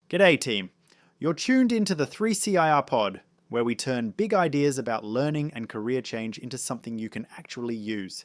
G'day team. You're tuned into the 3CIR pod, where we turn big ideas about learning and career change into something you can actually use.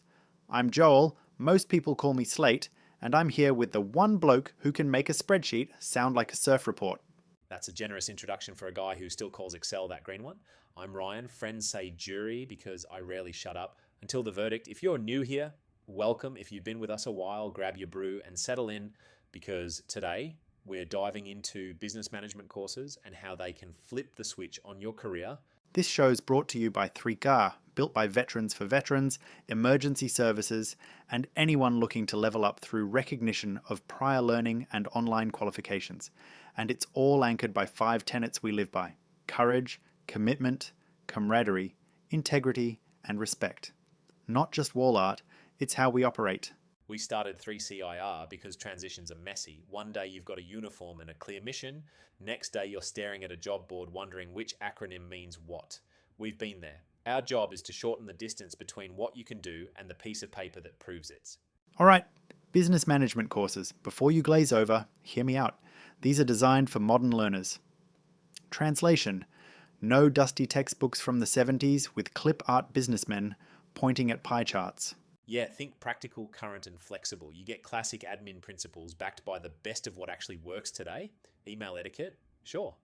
I'm Joel, most people call me Slate, and I'm here with the one bloke who can make a spreadsheet sound like a surf report. That's a generous introduction for a guy who still calls Excel that green one. I'm Ryan. Friends say jury because I rarely shut up until the verdict. If you're new here, welcome. If you've been with us a while, grab your brew and settle in, because today we're diving into business management courses and how they can flip the switch on your career. This show's brought to you by 3GAR, built by veterans for veterans, emergency services, and anyone looking to level up through recognition of prior learning and online qualifications. And it's all anchored by 5 tenets we live by: courage, commitment, camaraderie, integrity, and respect. Not just wall art, it's how we operate. We started 3CIR because transitions are messy. One day you've got a uniform and a clear mission. Next day you're staring at a job board wondering which acronym means what. We've been there. Our job is to shorten the distance between what you can do and the piece of paper that proves it. Alright, business management courses. Before you glaze over, hear me out. These are designed for modern learners. Translation: no dusty textbooks from the 70s with clip art businessmen pointing at pie charts. Yeah, think practical, current, and flexible. You get classic admin principles backed by the best of what actually works today. Email etiquette, sure.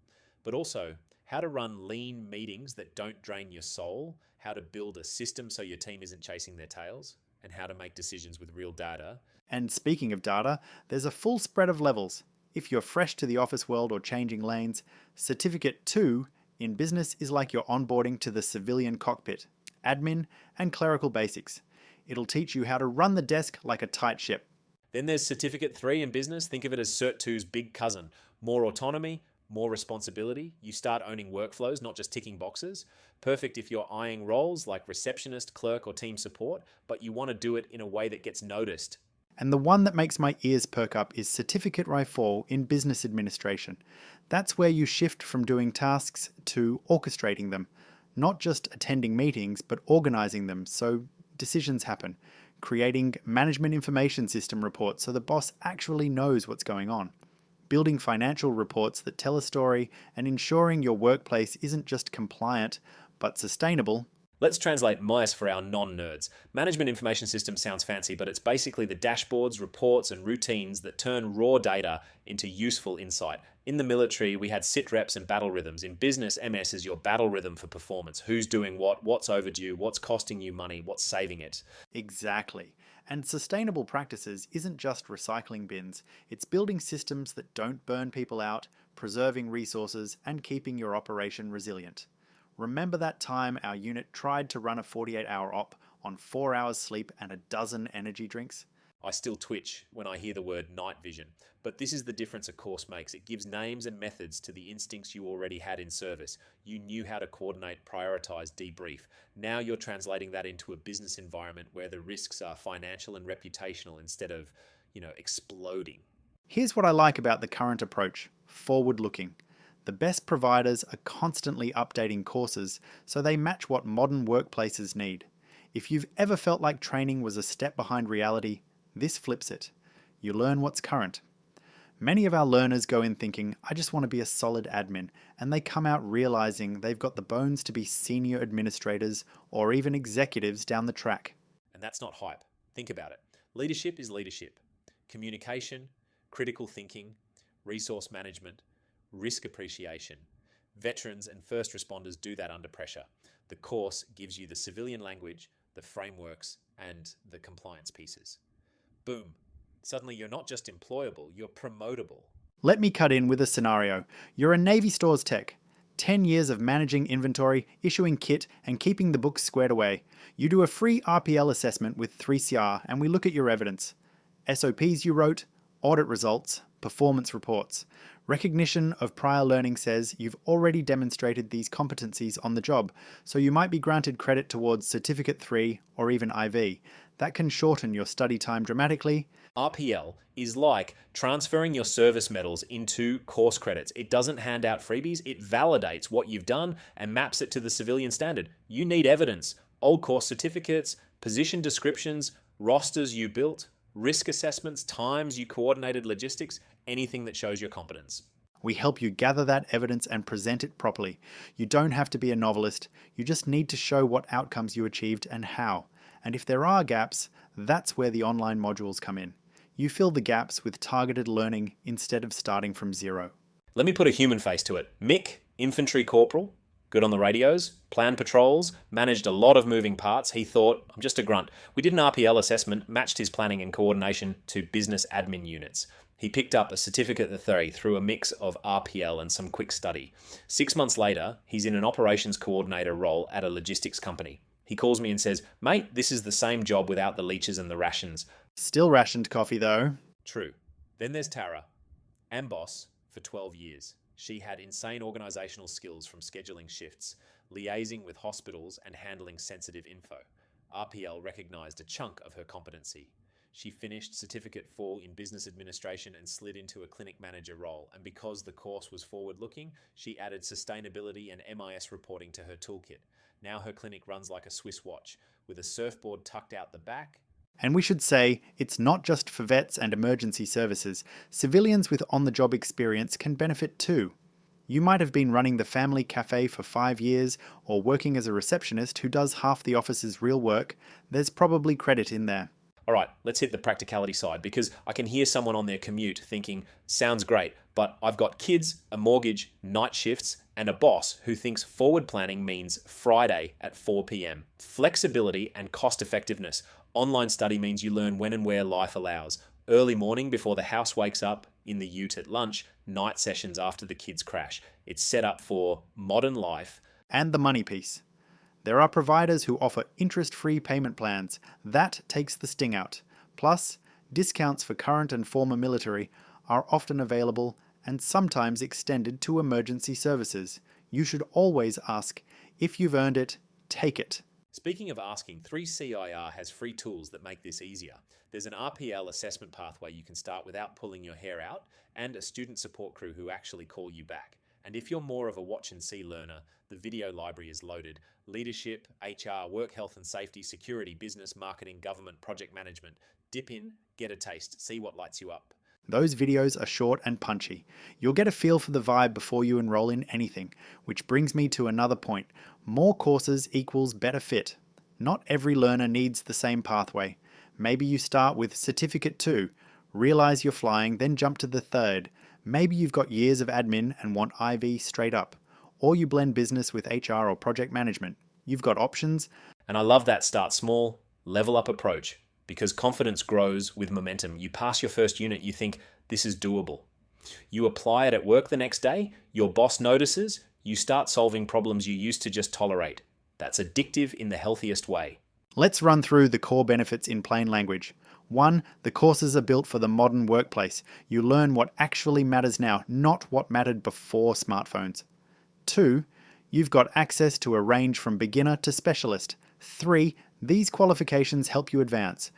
But also, how to run lean meetings that don't drain your soul, how to build a system so your team isn't chasing their tails, and how to make decisions with real data. And speaking of data, there's a full spread of levels. If you're fresh to the office world or changing lanes, Certificate 2 in business is like your onboarding to the civilian cockpit, admin and clerical basics. It'll teach you how to run the desk like a tight ship. Then there's Certificate 3 in business. Think of it as Cert 2's big cousin. More autonomy, more responsibility. You start owning workflows, not just ticking boxes. Perfect if you're eyeing roles like receptionist, clerk, or team support, but you want to do it in a way that gets noticed. And the one that makes my ears perk up is Certificate RI4 in business administration. That's where you shift from doing tasks to orchestrating them. Not just attending meetings, but organizing them so decisions happen. Creating management information system reports so the boss actually knows what's going on. Building financial reports that tell a story, and ensuring your workplace isn't just compliant, but sustainable. Let's translate MICE for our non-nerds. Management information system sounds fancy, but it's basically the dashboards, reports, and routines that turn raw data into useful insight. In the military, we had sit reps and battle rhythms. In business, MS is your battle rhythm for performance. Who's doing what, what's overdue, what's costing you money, what's saving it. Exactly. And sustainable practices isn't just recycling bins, it's building systems that don't burn people out, preserving resources, and keeping your operation resilient. Remember that time our unit tried to run a 48-hour op on 4 hours sleep and a dozen energy drinks? I still twitch when I hear the word night vision. But this is the difference a course makes. It gives names and methods to the instincts you already had in service. You knew how to coordinate, prioritize, debrief. Now you're translating that into a business environment where the risks are financial and reputational instead of, exploding. Here's what I like about the current approach: forward-looking. The best providers are constantly updating courses so they match what modern workplaces need. If you've ever felt like training was a step behind reality, this flips it. You learn what's current. Many of our learners go in thinking, I just want to be a solid admin, and they come out realizing they've got the bones to be senior administrators or even executives down the track. And that's not hype. Think about it. Leadership is leadership. Communication, critical thinking, resource management, risk appreciation. Veterans and first responders do that under pressure. The course gives you the civilian language, the frameworks, and the compliance pieces. Boom. Suddenly you're not just employable, you're promotable. Let me cut in with a scenario. You're a Navy stores tech. 10 years of managing inventory, issuing kit, and keeping the books squared away. You do a free RPL assessment with 3CR and we look at your evidence. SOPs you wrote, audit results, performance reports. Recognition of prior learning says you've already demonstrated these competencies on the job, so you might be granted credit towards Certificate 3 or even IV. That can shorten your study time dramatically. RPL is like transferring your service medals into course credits. It doesn't hand out freebies, it validates what you've done and maps it to the civilian standard. You need evidence. Old course certificates, position descriptions, rosters you built, risk assessments, times you coordinated logistics, anything that shows your competence. We help you gather that evidence and present it properly. You don't have to be a novelist, you just need to show what outcomes you achieved and how. And if there are gaps, that's where the online modules come in. You fill the gaps with targeted learning instead of starting from zero. Let me put a human face to it. Mick, infantry corporal, good on the radios, planned patrols, managed a lot of moving parts. He thought, I'm just a grunt. We did an RPL assessment, matched his planning and coordination to business admin units. He picked up a certificate of authority through a mix of RPL and some quick study. 6 months later, he's in an operations coordinator role at a logistics company. He calls me and says, mate, this is the same job without the leeches and the rations. Still rationed coffee though. True. Then there's Tara, AMBOSS for 12 years. She had insane organisational skills from scheduling shifts, liaising with hospitals and handling sensitive info. RPL recognised a chunk of her competency. She finished Certificate 4 in Business Administration and slid into a clinic manager role, and because the course was forward-looking, she added sustainability and MIS reporting to her toolkit. Now her clinic runs like a Swiss watch, with a surfboard tucked out the back. And we should say, it's not just for vets and emergency services. Civilians with on-the-job experience can benefit too. You might have been running the family cafe for 5 years, or working as a receptionist who does half the office's real work. There's probably credit in there. All right, let's hit the practicality side, because I can hear someone on their commute thinking, sounds great, but I've got kids, a mortgage, night shifts, and a boss who thinks forward planning means Friday at 4 p.m. Flexibility and cost effectiveness. Online study means you learn when and where life allows. Early morning before the house wakes up, in the ute at lunch, night sessions after the kids crash. It's set up for modern life. And the money piece. There are providers who offer interest-free payment plans. That takes the sting out. Plus, discounts for current and former military are often available and sometimes extended to emergency services. You should always ask, if you've earned it, take it. Speaking of asking, 3CIR has free tools that make this easier. There's an RPL assessment pathway you can start without pulling your hair out, and a student support crew who actually call you back. And if you're more of a watch and see learner, the video library is loaded. Leadership, HR, work health and safety, security, business, marketing, government, project management. Dip in, get a taste, see what lights you up. Those videos are short and punchy. You'll get a feel for the vibe before you enroll in anything, which brings me to another point. More courses equals better fit. Not every learner needs the same pathway. Maybe you start with Certificate 2, realise you're flying, then jump to the 3rd. Maybe you've got years of admin and want IV straight up. Or you blend business with HR or project management. You've got options. And I love that start small, level up approach, because confidence grows with momentum. You pass your first unit, you think, this is doable. You apply it at work the next day, your boss notices, you start solving problems you used to just tolerate. That's addictive in the healthiest way. Let's run through the core benefits in plain language. 1. The courses are built for the modern workplace. You learn what actually matters now, not what mattered before smartphones. 2. You've got access to a range from beginner to specialist. 3. These qualifications help you advance.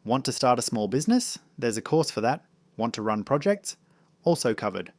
Want to start a small business? There's a course for that. Want to run projects? Also covered.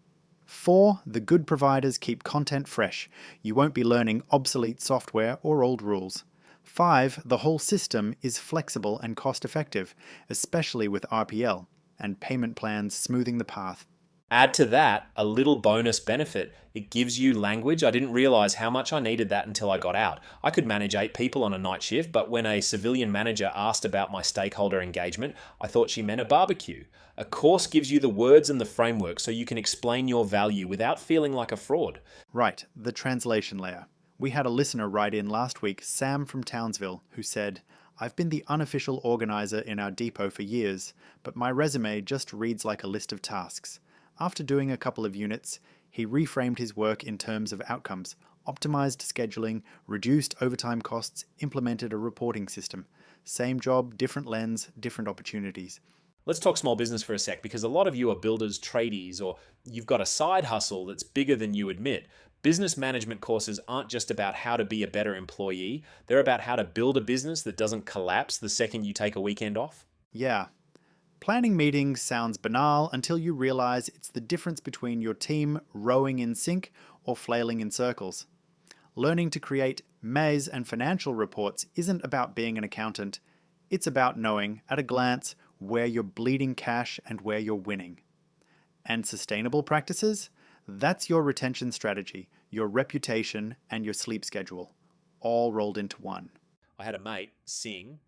4. The good providers keep content fresh. You won't be learning obsolete software or old rules. 5. The whole system is flexible and cost-effective, especially with RPL, and payment plans smoothing the path. Add to that a little bonus benefit. It gives you language. I didn't realize how much I needed that until I got out. I could manage 8 people on a night shift, but when a civilian manager asked about my stakeholder engagement, I thought she meant a barbecue. A course gives you the words and the framework so you can explain your value without feeling like a fraud. Right, the translation layer. We had a listener write in last week, Sam from Townsville, who said, I've been the unofficial organizer in our depot for years, but my resume just reads like a list of tasks. After doing a couple of units, he reframed his work in terms of outcomes, optimized scheduling, reduced overtime costs, implemented a reporting system. Same job, different lens, different opportunities. Let's talk small business for a sec, because a lot of you are builders, tradies, or you've got a side hustle that's bigger than you admit. Business management courses aren't just about how to be a better employee. They're about how to build a business that doesn't collapse the second you take a weekend off. Yeah. Planning meetings sounds banal until you realize it's the difference between your team rowing in sync or flailing in circles. Learning to create MES and financial reports isn't about being an accountant. It's about knowing, at a glance, where you're bleeding cash and where you're winning. And sustainable practices? That's your retention strategy, your reputation, and your sleep schedule, all rolled into one. I had a mate, Singh,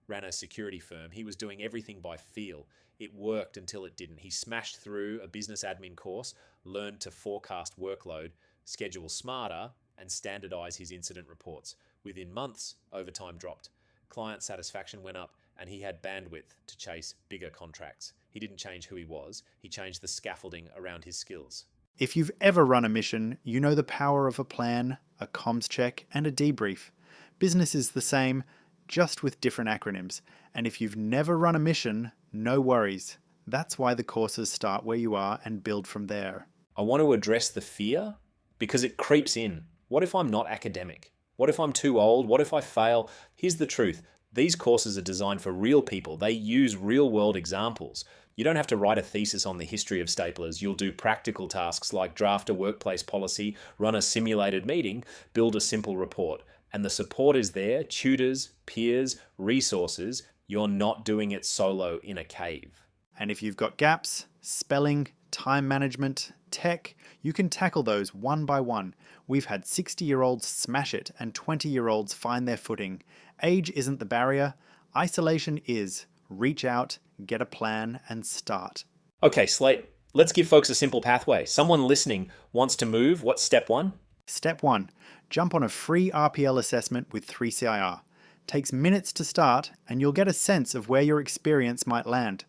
ran a security firm. He was doing everything by feel. It worked until it didn't. He smashed through a business admin course, learned to forecast workload, schedule smarter, and standardize his incident reports. Within months, overtime dropped. Client satisfaction went up, and he had bandwidth to chase bigger contracts. He didn't change who he was, he changed the scaffolding around his skills. If you've ever run a mission, you know the power of a plan, a comms check, and a debrief. Business is the same, just with different acronyms. And if you've never run a mission, no worries. That's why the courses start where you are and build from there. I want to address the fear because it creeps in. What if I'm not academic? What if I'm too old? What if I fail? Here's the truth. These courses are designed for real people. They use real-world examples. You don't have to write a thesis on the history of staplers. You'll do practical tasks like draft a workplace policy, run a simulated meeting, build a simple report. And the support is there, tutors, peers, resources. You're not doing it solo in a cave. And if you've got gaps, spelling, time management, tech, you can tackle those one by one. We've had 60-year-olds smash it and 20-year-olds find their footing. Age isn't the barrier. Isolation is. Reach out, get a plan, and start. Okay, Slate, let's give folks a simple pathway. Someone listening wants to move. What's step one? Step 1. Jump on a free RPL assessment with 3CIR. Takes minutes to start, and you'll get a sense of where your experience might land.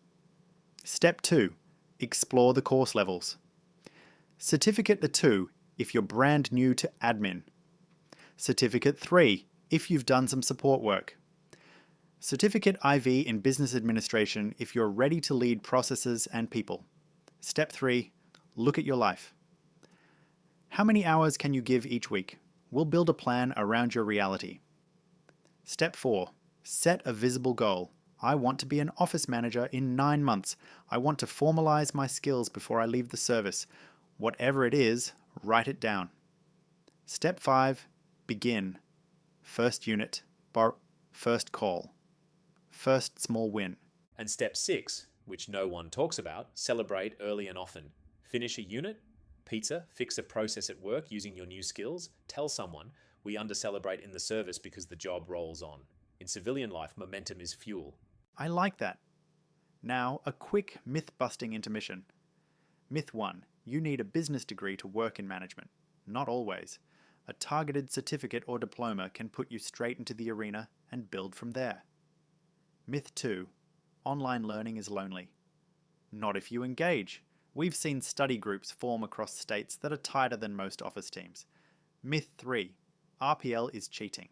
Step 2. Explore the course levels. Certificate 2 if you're brand new to admin. Certificate 3 if you've done some support work. Certificate IV in business administration if you're ready to lead processes and people. Step 3. Look at your life. How many hours can you give each week? We'll build a plan around your reality. Step 4. Set a visible goal. I want to be an office manager in 9 months. I want to formalize my skills before I leave the service. Whatever it is, write it down. Step 5. Begin. First unit. First call. First small win. And step 6, which no one talks about, celebrate early and often. Finish a unit, pizza, fix a process at work using your new skills, tell someone we under-celebrate in the service because the job rolls on. In civilian life, momentum is fuel. I like that. Now, a quick myth-busting intermission. Myth 1. You need a business degree to work in management. Not always. A targeted certificate or diploma can put you straight into the arena and build from there. Myth 2. Online learning is lonely. Not if you engage. We've seen study groups form across states that are tighter than most office teams. Myth 3. RPL is cheating.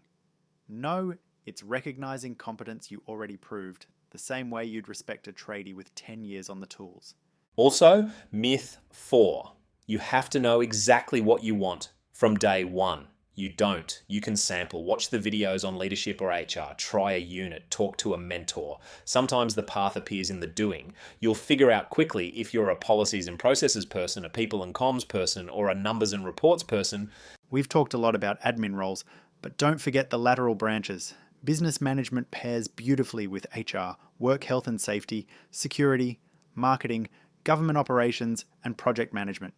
No, it's recognizing competence you already proved, the same way you'd respect a tradie with 10 years on the tools. Also, myth 4. You have to know exactly what you want from day one. You don't. You can sample, watch the videos on leadership or HR, try a unit, talk to a mentor. Sometimes the path appears in the doing. You'll figure out quickly if you're a policies and processes person, a people and comms person, or a numbers and reports person. We've talked a lot about admin roles, but don't forget the lateral branches. Business management pairs beautifully with HR, work health and safety, security, marketing, government operations, and project management.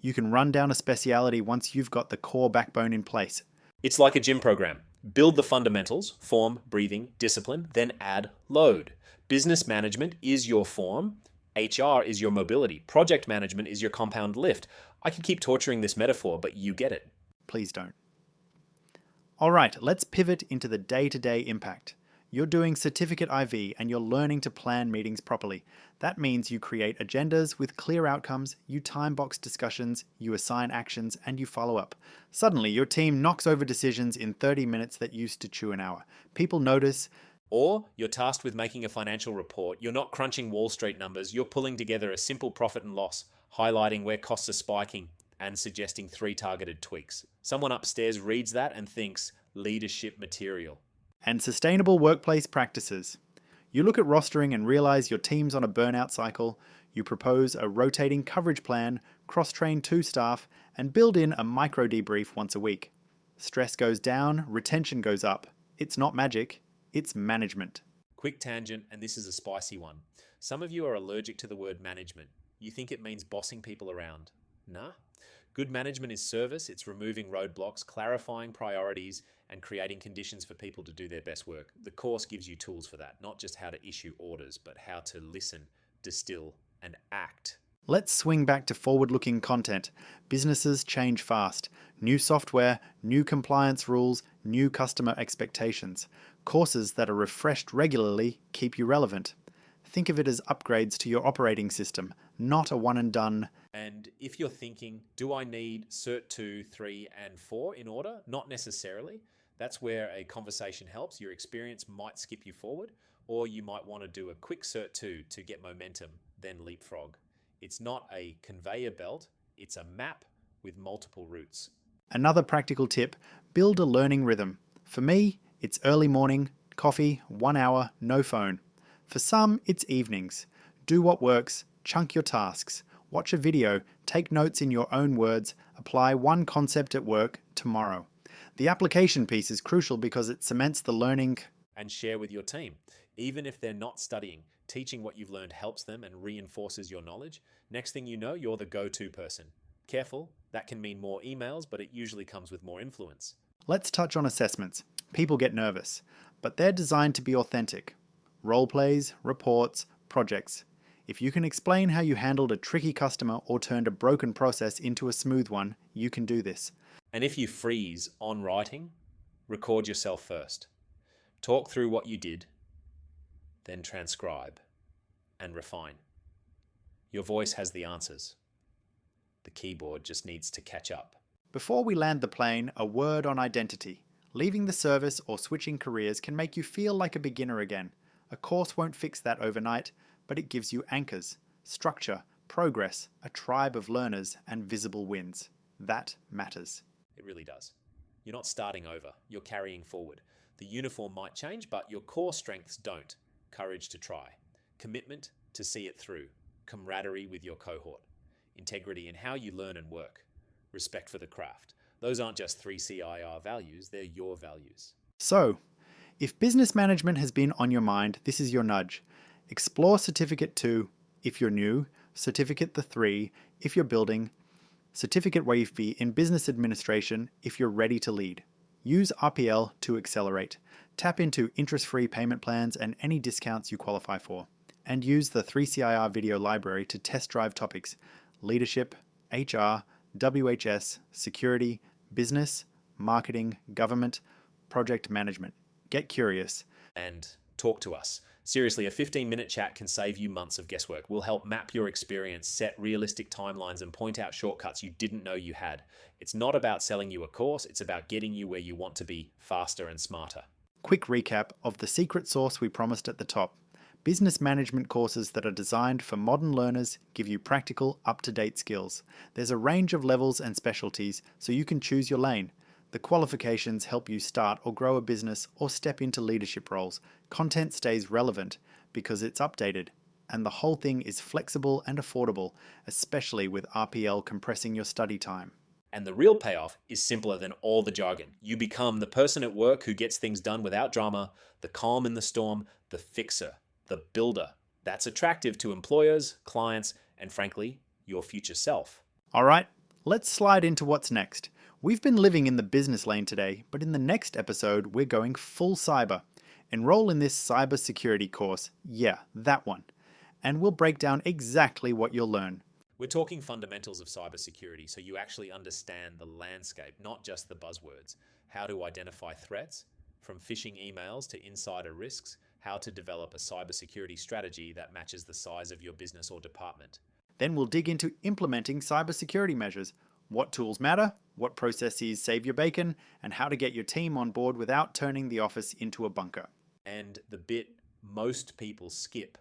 You can run down a speciality once you've got the core backbone in place. It's like a gym program. Build the fundamentals, form, breathing, discipline, then add load. Business management is your form. HR is your mobility. Project management is your compound lift. I could keep torturing this metaphor, but you get it. Please don't. All right, let's pivot into the day-to-day impact. You're doing certificate IV and you're learning to plan meetings properly. That means you create agendas with clear outcomes, you time box discussions, you assign actions, and you follow up. Suddenly, your team knocks over decisions in 30 minutes that used to chew an hour. People notice. Or you're tasked with making a financial report. You're not crunching Wall Street numbers. You're pulling together a simple profit and loss, highlighting where costs are spiking and suggesting 3 targeted tweaks. Someone upstairs reads that and thinks, leadership material. And sustainable workplace practices. You look at rostering and realize your team's on a burnout cycle. You propose a rotating coverage plan, cross-train 2 staff, and build in a micro debrief once a week. Stress goes down, retention goes up. It's not magic, it's management. Quick tangent, and this is a spicy one. Some of you are allergic to the word management. You think it means bossing people around. Nah. Good management is service. It's removing roadblocks, clarifying priorities, and creating conditions for people to do their best work. The course gives you tools for that, not just how to issue orders, but how to listen, distill, and act. Let's swing back to forward-looking content. Businesses change fast. New software, new compliance rules, new customer expectations. Courses that are refreshed regularly keep you relevant. Think of it as upgrades to your operating system, not a one and done. And if you're thinking, do I need Cert 2, 3, and 4 in order? Not necessarily. That's where a conversation helps. Your experience might skip you forward, or you might want to do a quick Cert 2 to get momentum, then leapfrog. It's not a conveyor belt, it's a map with multiple routes. Another practical tip, build a learning rhythm. For me, it's early morning, coffee, 1 hour, no phone. For some, it's evenings. Do what works, chunk your tasks. Watch a video, take notes in your own words, apply one concept at work tomorrow. The application piece is crucial because it cements the learning. And share with your team. Even if they're not studying, teaching what you've learned helps them and reinforces your knowledge. Next thing you know, you're the go-to person. Careful, that can mean more emails, but it usually comes with more influence. Let's touch on assessments. People get nervous, but they're designed to be authentic. Role plays, reports, projects. If you can explain how you handled a tricky customer or turned a broken process into a smooth one, you can do this. And if you freeze on writing, record yourself first. Talk through what you did, then transcribe and refine. Your voice has the answers. The keyboard just needs to catch up. Before we land the plane, a word on identity. Leaving the service or switching careers can make you feel like a beginner again. A course won't fix that overnight, but it gives you anchors, structure, progress, a tribe of learners, and visible wins. That matters. It really does. You're not starting over, you're carrying forward. The uniform might change, but your core strengths don't. Courage to try, commitment to see it through, camaraderie with your cohort, integrity in how you learn and work, respect for the craft. Those aren't just 3 CIR values, they're your values. So, if business management has been on your mind, this is your nudge. Explore Certificate 2 if you're new, Certificate the 3 if you're building, Certificate Wave Fee in Business Administration if you're ready to lead. Use RPL to accelerate. Tap into interest-free payment plans and any discounts you qualify for. And use the 3CIR video library to test drive topics: leadership, HR, WHS, security, business, marketing, government, project management. Get curious. And talk to us. Seriously, a 15-minute chat can save you months of guesswork. We'll help map your experience, set realistic timelines, and point out shortcuts you didn't know you had. It's not about selling you a course, it's about getting you where you want to be faster and smarter. Quick recap of the secret sauce we promised at the top. Business management courses that are designed for modern learners give you practical, up-to-date skills. There's a range of levels and specialties, so you can choose your lane. The qualifications help you start or grow a business or step into leadership roles. Content stays relevant because it's updated. And the whole thing is flexible and affordable, especially with RPL compressing your study time. And the real payoff is simpler than all the jargon. You become the person at work who gets things done without drama, the calm in the storm, the fixer, the builder. That's attractive to employers, clients, and frankly, your future self. All right, let's slide into what's next. We've been living in the business lane today, but in the next episode, we're going full cyber. Enroll in this cybersecurity course. Yeah, that one. And we'll break down exactly what you'll learn. We're talking fundamentals of cybersecurity, so you actually understand the landscape, not just the buzzwords. How to identify threats, from phishing emails to insider risks, how to develop a cybersecurity strategy that matches the size of your business or department. Then we'll dig into implementing cybersecurity measures, what tools matter, what processes save your bacon, and how to get your team on board without turning the office into a bunker. And the bit most people skip,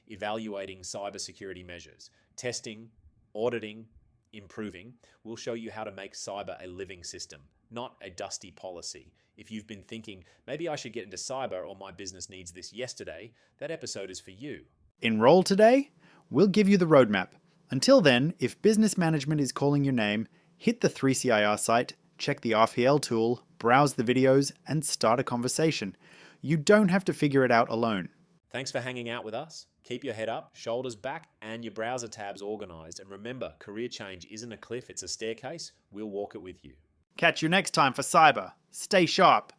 evaluating cybersecurity measures, testing, auditing, improving. We'll show you how to make cyber a living system, not a dusty policy. If you've been thinking, maybe I should get into cyber or my business needs this yesterday, that episode is for you. Enroll today? We'll give you the roadmap. Until then, if business management is calling your name, hit the 3CIR site, check the RPL tool, browse the videos, and start a conversation. You don't have to figure it out alone. Thanks for hanging out with us. Keep your head up, shoulders back, and your browser tabs organized. And remember, career change isn't a cliff, it's a staircase. We'll walk it with you. Catch you next time for Cyber. Stay sharp.